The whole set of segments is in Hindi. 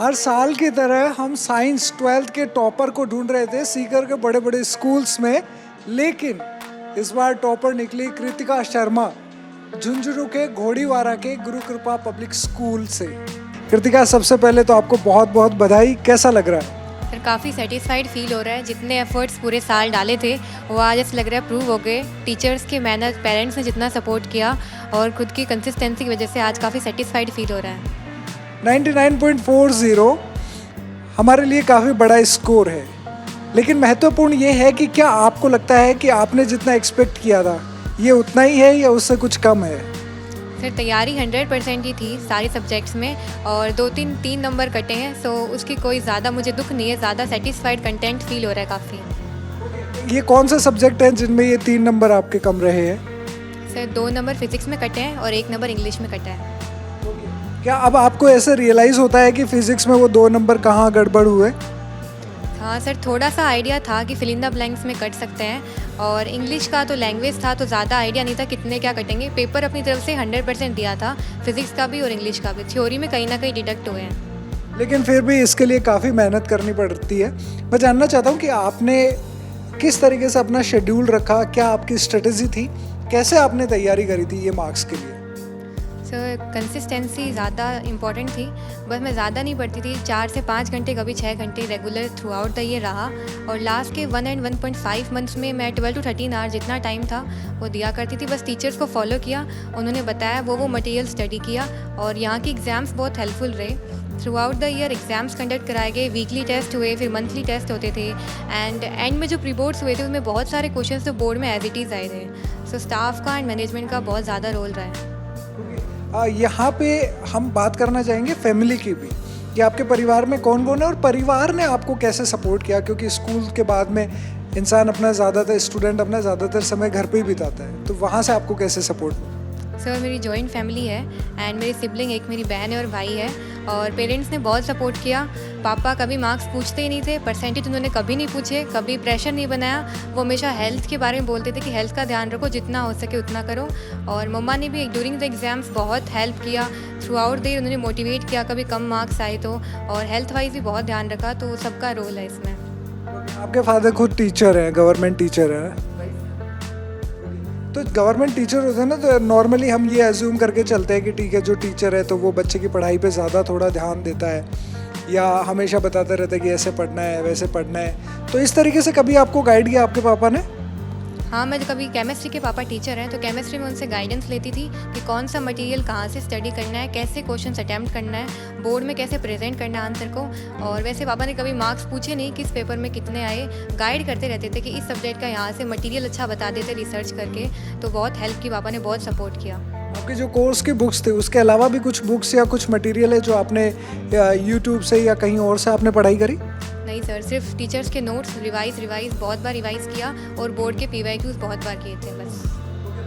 हर साल की तरह हम साइंस 12th के टॉपर को ढूंढ रहे थे सीकर के बड़े बड़े स्कूल्स में, लेकिन इस बार टॉपर निकली कृतिका शर्मा झुंझुनू के घोड़ीवारा के गुरु कृपा पब्लिक स्कूल से। कृतिका, सबसे पहले तो आपको बहुत बहुत बधाई। कैसा लग रहा है? सर काफ़ी सेटिस्फाइड फील हो रहा है। जितने एफर्ट्स पूरे साल डाले थे वो आज ऐसा लग रहा है प्रूव हो गए। टीचर्स के मेहनत, पेरेंट्स ने जितना सपोर्ट किया और खुद की कंसिस्टेंसी की वजह से आज काफ़ी सेटिस्फाइड फील हो रहा है। 99.40 हमारे लिए काफ़ी बड़ा स्कोर है, लेकिन महत्वपूर्ण ये है कि क्या आपको लगता है कि आपने जितना एक्सपेक्ट किया था ये उतना ही है या उससे कुछ कम है? सर तैयारी 100% ही थी सारे सब्जेक्ट्स में, और 2-3 नंबर कटे हैं, सो उसकी कोई ज़्यादा मुझे दुख नहीं है। ज़्यादा सेटिस्फाइड कंटेंट फील हो रहा है काफ़ी। ये कौन से सब्जेक्ट हैं जिनमें ये 3 नंबर आपके कम रहे हैं? सर 2 नंबर फिजिक्स में कटे हैं और 1 नंबर इंग्लिश में कटा है। क्या अब आपको ऐसे रियलाइज़ होता है कि फिजिक्स में वो 2 नंबर कहाँ गड़बड़ हुए? हाँ सर, थोड़ा सा आइडिया था कि फिल इन द ब्लैंक्स में कट सकते हैं, और इंग्लिश का तो लैंग्वेज था तो ज़्यादा आइडिया नहीं था कितने क्या कटेंगे। पेपर अपनी तरफ से 100% दिया था, फिजिक्स का भी और इंग्लिश का भी। थ्योरी में कहीं ना कहीं डिडक्ट हुए हैं, लेकिन फिर भी इसके लिए काफ़ी मेहनत करनी पड़ती है। मैं जानना चाहता हूँ कि आपने किस तरीके से अपना शेड्यूल रखा, क्या आपकी स्ट्रेटेजी थी, कैसे आपने तैयारी करी थी ये मार्क्स के लिए? सर कंसिस्टेंसी ज़्यादा इंपॉर्टेंट थी। बस मैं ज़्यादा नहीं पढ़ती थी, 4 से 5 घंटे, कभी 6 घंटे regular through out the year रहा। और लास्ट के 1 and 1.5 मंथ्स में मैं 12 to 13 आवर जितना टाइम था वो दिया करती थी। बस टीचर्स को फॉलो किया, उन्होंने बताया वो मटेरियल स्टडी किया, और यहाँ की एग्ज़ाम्स बहुत हेल्पफुल रहे। Through out the year exams conduct कराए गए, वीकली टेस्ट हुए, फिर मंथली टेस्ट होते थे, एंड में जो प्री बोर्ड्स हुए थे उसमें बहुत सारे क्वेश्चंस तो बोर्ड में एज इट इज़ आए थे। सो स्टाफ का एंड मैनेजमेंट का बहुत ज़्यादा रोल रहा है। यहाँ पे हम बात करना चाहेंगे फैमिली की भी, कि आपके परिवार में कौन कौन है और परिवार ने आपको कैसे सपोर्ट किया, क्योंकि स्कूल के बाद में इंसान अपना ज़्यादातर समय घर पे ही बिताता है, तो वहाँ से आपको कैसे सपोर्ट मिला? सर मेरी जॉइंट फैमिली है, एंड मेरी सिबलिंग, एक मेरी बहन है और भाई है, और पेरेंट्स ने बहुत सपोर्ट किया। पापा कभी मार्क्स पूछते ही नहीं थे, परसेंटेज उन्होंने कभी नहीं पूछे, कभी प्रेशर नहीं बनाया। वो हमेशा हेल्थ के बारे में बोलते थे कि हेल्थ का ध्यान रखो, जितना हो सके उतना करो। और मम्मा ने भी ड्यूरिंग द एग्ज़ाम्स बहुत हेल्प किया, थ्रू आउट द ईयर उन्होंने मोटिवेट किया कभी कम मार्क्स आए तो, और हेल्थ वाइज भी बहुत ध्यान रखा। तो सबका रोल है इसमें। आपके फादर खुद टीचर हैं, गवर्नमेंट टीचर हैं, तो गवर्नमेंट टीचर होते हैं ना, तो नॉर्मली हम ये एज्यूम करके चलते हैं कि ठीक है, जो टीचर है तो वो बच्चे की पढ़ाई पे ज़्यादा थोड़ा ध्यान देता है, या हमेशा बताता रहता है कि ऐसे पढ़ना है वैसे पढ़ना है। तो इस तरीके से कभी आपको गाइड किया आपके पापा ने? हाँ, मैं कभी केमिस्ट्री के पापा टीचर हैं, तो केमिस्ट्री में उनसे गाइडेंस लेती थी कि कौन सा मटेरियल कहाँ से स्टडी करना है, कैसे क्वेश्चन अटैम्प्ट करना है, बोर्ड में कैसे प्रेजेंट करना है आंसर को। और वैसे पापा ने कभी मार्क्स पूछे नहीं किस पेपर में कितने आए, गाइड करते रहते थे कि इस सब्जेक्ट का यहाँ से मटेरियल अच्छा बता देते रिसर्च करके। तो बहुत हेल्प की, पापा ने बहुत सपोर्ट किया। आपके जो कोर्स की बुक्स थे उसके अलावा भी कुछ बुक्स या कुछ मटेरियल है जो आपने यूट्यूब से या कहीं और से आपने पढ़ाई करी? नहीं सर, सिर्फ टीचर्स के नोट्स रिवाइज बहुत बार रिवाइज किया, और बोर्ड के PYQs बहुत बार किए थे बस।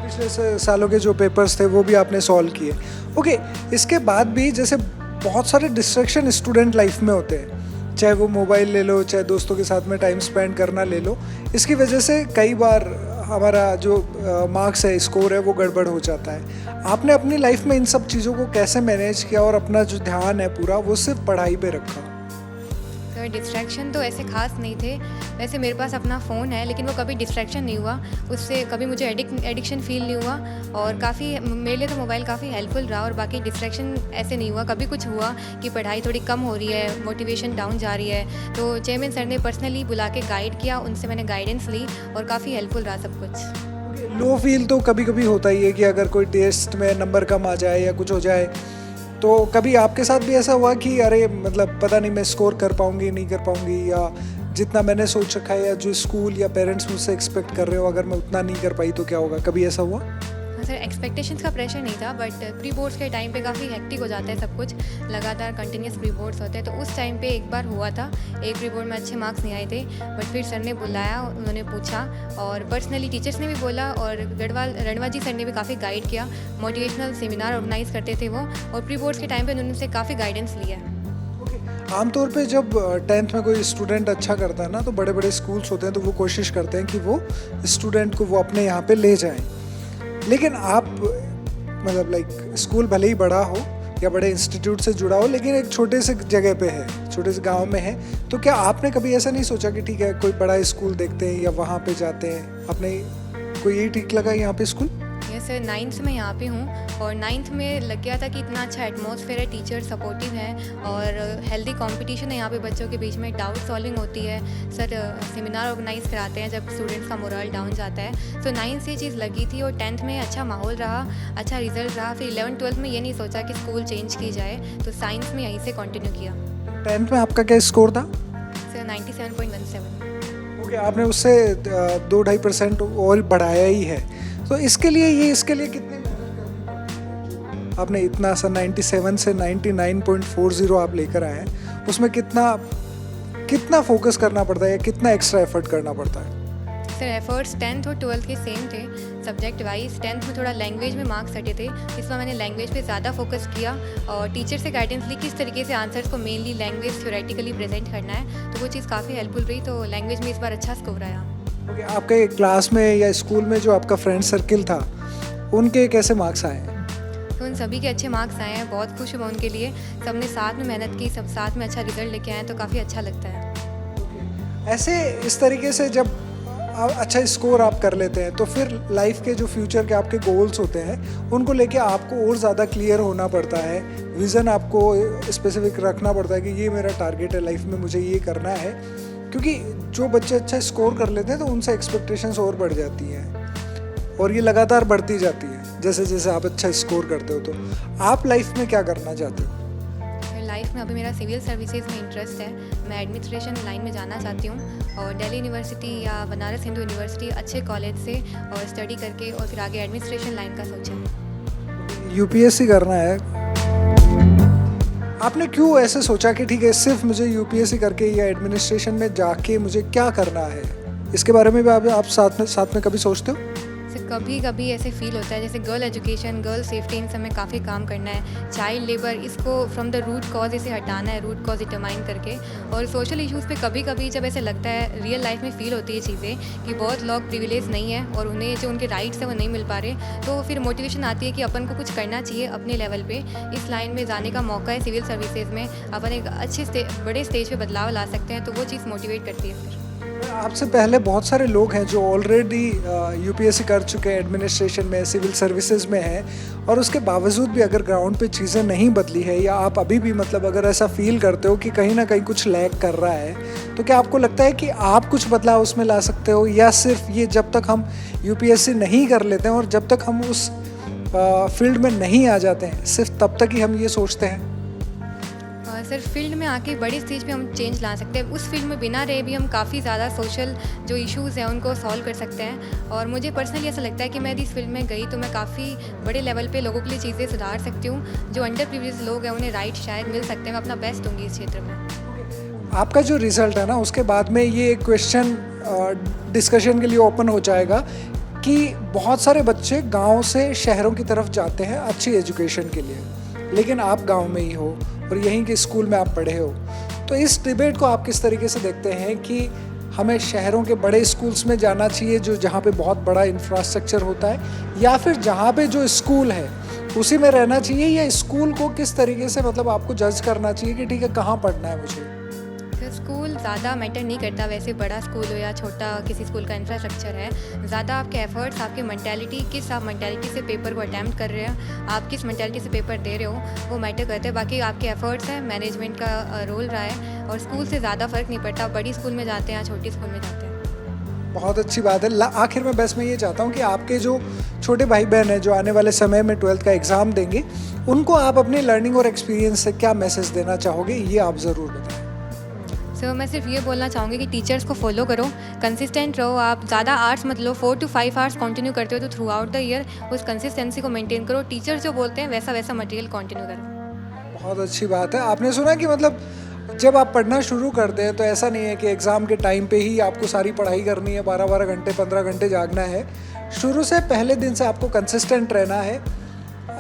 पिछले सालों के जो पेपर्स थे वो भी आपने सॉल्व किए। ओके, इसके बाद भी जैसे बहुत सारे डिस्ट्रैक्शन स्टूडेंट लाइफ में होते हैं, चाहे वो मोबाइल ले लो, चाहे दोस्तों के साथ में टाइम स्पेंड करना ले लो, इसकी वजह से कई बार हमारा जो मार्क्स है, स्कोर है, वो गड़बड़ हो जाता है। आपने अपनी लाइफ में इन सब चीज़ों को कैसे मैनेज किया और अपना जो ध्यान है पूरा वो सिर्फ पढ़ाई पे रखा? सर डिस्ट्रैक्शन तो ऐसे खास नहीं थे। वैसे मेरे पास अपना फ़ोन है, लेकिन वो कभी डिस्ट्रैक्शन नहीं हुआ, उससे कभी मुझे एडिक्शन फील नहीं हुआ, और काफ़ी मेरे लिए तो मोबाइल काफ़ी हेल्पफुल रहा। और बाकी डिस्ट्रैक्शन ऐसे नहीं हुआ। कभी कुछ हुआ कि पढ़ाई थोड़ी कम हो रही है, मोटिवेशन डाउन जा रही है, तो चेयरमैन सर ने पर्सनली बुला के गाइड किया, उनसे मैंने गाइडेंस ली, और काफ़ी हेल्पफुल रहा सब कुछ। लो फील तो कभी कभी होता ही है कि अगर कोई टेस्ट में नंबर कम आ जाए या कुछ हो जाए, तो कभी आपके साथ भी ऐसा हुआ कि अरे मतलब पता नहीं मैं स्कोर कर पाऊंगी नहीं कर पाऊंगी, या जितना मैंने सोच रखा है या जो स्कूल या पेरेंट्स मुझसे एक्सपेक्ट कर रहे हो अगर मैं उतना नहीं कर पाई तो क्या होगा? कभी ऐसा हुआ? हाँ सर, एक्सपेक्टेशंस का प्रेशर नहीं था, बट प्री बोर्ड्स के टाइम पे काफ़ी हेक्टिक हो जाता है सब कुछ, लगातार कंटिन्यूस प्री बोर्ड्स होते हैं। तो उस टाइम पे एक बार हुआ था, एक प्री बोर्ड में अच्छे मार्क्स नहीं आए थे, बट फिर सर ने बुलाया, उन्होंने पूछा, और पर्सनली टीचर्स ने भी बोला, और रणवा जी सर ने भी काफ़ी गाइड किया। मोटिवेशनल सेमिनार ऑर्गेनाइज करते थे वो, और प्री बोर्ड्स के टाइम पे उन्होंने से काफ़ी गाइडेंस लिया है। आमतौर पे जब 10th में कोई स्टूडेंट अच्छा करता है ना, तो बड़े बड़े स्कूल्स होते हैं तो वो कोशिश करते हैं कि वो स्टूडेंट को वो अपने यहाँ पे ले जाएं। लेकिन आप मतलब स्कूल भले ही बड़ा हो, या बड़े इंस्टीट्यूट से जुड़ा हो, लेकिन एक छोटे से जगह पे है, छोटे से गांव में है, तो क्या आपने कभी ऐसा नहीं सोचा कि ठीक है कोई बड़ा स्कूल देखते हैं या वहाँ पे जाते हैं? आपने कोई यही ठीक लगा यहाँ पे स्कूल? यस सर, 9th में यहाँ पे हूँ और 9th में लग गया था कि इतना अच्छा एटमॉस्फेयर है, टीचर सपोर्टिव हैं और हेल्दी कंपटीशन है यहाँ पे बच्चों के बीच में, डाउट सॉल्विंग होती है। सर सेमिनार ऑर्गेनाइज कराते हैं जब स्टूडेंट्स का मोरल डाउन जाता है। तो 9th से ये चीज़ लगी थी और 10th में अच्छा माहौल रहा, अच्छा रिजल्ट रहा। फिर 11th-12th में ये नहीं सोचा कि स्कूल चेंज की जाए, तो साइंस में यहीं से कंटिन्यू किया। 10th में आपका क्या स्कोर था? सर 97.17। ओके, आपने उससे 2-2.5% और बढ़ाया ही है। तो इसके लिए कितनी मेहनत करनी पड़ती है? आपने इतना सा 97 से 99.40 आप लेकर आए हैं, उसमें कितना फोकस करना पड़ता है या कितना एक्स्ट्रा एफर्ट करना पड़ता है? सर एफर्ट्स 10th और 12th के सेम थे सब्जेक्ट वाइज। 10th में थोड़ा लैंग्वेज में मार्क्स हटे थे, इसमें मैंने लैंग्वेज पे ज़्यादा फोकस किया और टीचर से गाइडेंस ली किस तरीके से आंसर्स को मेनली लैंग्वेज थ्योरेटिकली प्रेजेंट करना है, तो वो चीज़ काफ़ी हेल्पफुल रही। तो लैंग्वेज में इस बार अच्छा स्कोर आया। ओके, आपके क्लास में या स्कूल में जो आपका फ्रेंड सर्किल था, उनके कैसे मार्क्स आए हैं? तो उन सभी के अच्छे मार्क्स आए हैं, बहुत खुश हुआ उनके लिए। सबने साथ में मेहनत की, सब साथ में अच्छा रिजल्ट लेके आए, तो काफ़ी अच्छा लगता है। ऐसे इस तरीके से जब अच्छा स्कोर आप कर लेते हैं तो फिर लाइफ के जो फ्यूचर के आपके गोल्स होते हैं उनको लेके आपको और ज़्यादा क्लियर होना पड़ता है, विज़न आपको स्पेसिफिक रखना पड़ता है कि ये मेरा टारगेट है लाइफ में, मुझे ये करना है। क्योंकि जो बच्चे अच्छा स्कोर कर लेते हैं तो उनसे एक्सपेक्टेशंस और बढ़ जाती हैं और ये लगातार बढ़ती जाती है जैसे जैसे आप अच्छा स्कोर करते हो। तो आप लाइफ में क्या करना चाहते हो? लाइफ में अभी मेरा सिविल सर्विसेज में इंटरेस्ट है, मैं एडमिनिस्ट्रेशन लाइन में जाना चाहती हूँ और दिल्ली यूनिवर्सिटी या बनारस हिंदू यूनिवर्सिटी अच्छे कॉलेज से और स्टडी करके और फिर आगे एडमिनिस्ट्रेशन लाइन का सोचा है। यूपीएससी करना है, आपने क्यों ऐसे सोचा कि ठीक है सिर्फ मुझे यूपीएससी करके या एडमिनिस्ट्रेशन में जाके मुझे क्या करना है? इसके बारे में भी आप साथ में कभी सोचते हो? कभी कभी ऐसे फील होता है जैसे गर्ल एजुकेशन, गर्ल सेफ्टी, इन सब में काफ़ी काम करना है। चाइल्ड लेबर, इसको फ्रॉम द रूट कॉज इसे हटाना है, रूट कॉज डिटरमाइन करके। और सोशल इश्यूज़ पे कभी कभी जब ऐसे लगता है, रियल लाइफ में फील होती है चीज़ें कि बहुत लोग प्रिविलेज नहीं है और उन्हें जो उनके राइट्स है वो नहीं मिल पा रहे, तो फिर मोटिवेशन आती है कि अपन को कुछ करना चाहिए अपने लेवल पे। इस लाइन में जाने का मौका है सिविल सर्विसेज में, अपन एक अच्छे बड़े स्टेज पे बदलाव ला सकते हैं, तो वो चीज़ मोटिवेट करती है फिर। आपसे पहले बहुत सारे लोग हैं जो ऑलरेडी यूपीएससी कर चुके हैं, एडमिनिस्ट्रेशन में, सिविल सर्विसेज में हैं, और उसके बावजूद भी अगर ग्राउंड पे चीज़ें नहीं बदली है या आप अभी भी मतलब अगर ऐसा फील करते हो कि कहीं ना कहीं कुछ लैग कर रहा है, तो क्या आपको लगता है कि आप कुछ बदलाव उसमें ला सकते हो, या सिर्फ ये जब तक हम यूपीएससी नहीं कर लेते हैं और जब तक हम उस फील्ड में नहीं आ जाते हैं सिर्फ तब तक ही हम ये सोचते हैं? सर फील्ड में आके बड़े स्टेज पे हम चेंज ला सकते हैं। उस फील्ड में बिना रहे भी हम काफ़ी ज़्यादा सोशल जो इश्यूज़ हैं उनको सॉल्व कर सकते हैं। और मुझे पर्सनली ऐसा लगता है कि मैं यदि इस फील्ड में गई तो मैं काफ़ी बड़े लेवल पे लोगों के लिए चीज़ें सुधार सकती हूँ। जो अंडर प्रिविलेज लोग हैं उन्हें राइट शायद मिल सकते हैं। मैं अपना बेस्ट दूँगी इस क्षेत्र में। आपका जो रिज़ल्ट है ना, उसके बाद में ये क्वेश्चन डिस्कशन के लिए ओपन हो जाएगा कि बहुत सारे बच्चे गांव से शहरों की तरफ जाते हैं अच्छी एजुकेशन के लिए, लेकिन आप गांव में ही हो और यहीं के स्कूल में आप पढ़े हो। तो इस डिबेट को आप किस तरीके से देखते हैं कि हमें शहरों के बड़े स्कूल्स में जाना चाहिए जो जहाँ पे बहुत बड़ा इंफ्रास्ट्रक्चर होता है, या फिर जहाँ पे जो स्कूल है उसी में रहना चाहिए, या स्कूल को किस तरीके से मतलब आपको जज करना चाहिए कि ठीक है कहाँ पढ़ना है मुझे? स्कूल ज़्यादा मैटर नहीं करता, वैसे बड़ा स्कूल हो या छोटा किसी स्कूल का इंफ्रास्ट्रक्चर है। ज़्यादा आपके एफर्ट्स, आपकी मेंटालिटी, किस आप मेंटालिटी से पेपर को अटैम्प्ट कर रहे हैं, आप किस मेंटालिटी से पेपर दे रहे हो, वो मैटर करते हैं। बाकी आपके एफर्ट्स हैं, मैनेजमेंट का रोल रहा है, और स्कूल से ज़्यादा फ़र्क नहीं पड़ता, बड़ी स्कूल में जाते हैं या छोटी स्कूल में जाते हैं। बहुत अच्छी बात है। आखिर में बस मैं ये चाहता हूँ कि आपके जो छोटे भाई बहन हैं जो आने वाले समय में 12th का एग्ज़ाम देंगे, उनको आप अपनी लर्निंग और एक्सपीरियंस से क्या मैसेज देना चाहोगे, ये आप ज़रूर बताएं। सो मैं सिर्फ ये बोलना चाहूँगी कि टीचर्स को फॉलो करो, कंसिस्टेंट रहो। आप ज़्यादा आवर्स मत लो, 4 to 5 आवर्स कंटिन्यू करते हो तो थ्रू आउट द ईयर उस कंसिस्टेंसी को मेंटेन करो। टीचर्स जो बोलते हैं वैसा मटेरियल कंटिन्यू करो। बहुत अच्छी बात है। आपने सुना कि मतलब जब आप पढ़ना शुरू करते हैं तो ऐसा नहीं है कि एग्ज़ाम के टाइम पे ही आपको सारी पढ़ाई करनी है, 12-12 घंटे 15 घंटे जागना है। शुरू से पहले दिन से आपको कंसिस्टेंट रहना है।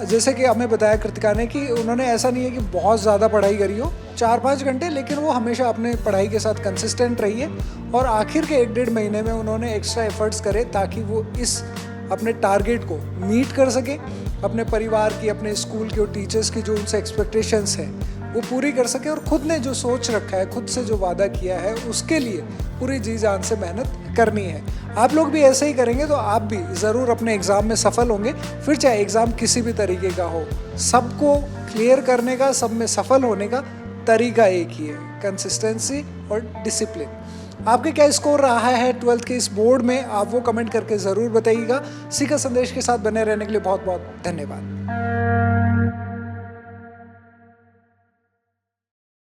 जैसे कि हमें बताया कृतिका ने कि उन्होंने ऐसा नहीं है कि बहुत ज़्यादा पढ़ाई करी हो, 4-5 घंटे, लेकिन वो हमेशा अपने पढ़ाई के साथ कंसिस्टेंट रही है और आखिर के 1-1.5 महीने में उन्होंने एक्स्ट्रा एफर्ट्स करे ताकि वो इस अपने टारगेट को मीट कर सके, अपने परिवार की, अपने स्कूल के और टीचर्स की जो उनसे एक्सपेक्टेशंस हैं वो पूरी कर सके, और खुद ने जो सोच रखा है, खुद से जो वादा किया है, उसके लिए पूरी जी जान से मेहनत करनी है। आप लोग भी ऐसे ही करेंगे तो आप भी ज़रूर अपने एग्ज़ाम में सफल होंगे, फिर चाहे एग्ज़ाम किसी भी तरीके का हो। सबको क्लियर करने का, सब में सफल होने का तरीका एक ही है, कंसिस्टेंसी और डिसिप्लिन। आपके क्या स्कोर रहा है 12th के इस बोर्ड में, आप वो कमेंट करके ज़रूर बताइएगा। सीखा संदेश के साथ बने रहने के लिए बहुत बहुत धन्यवाद।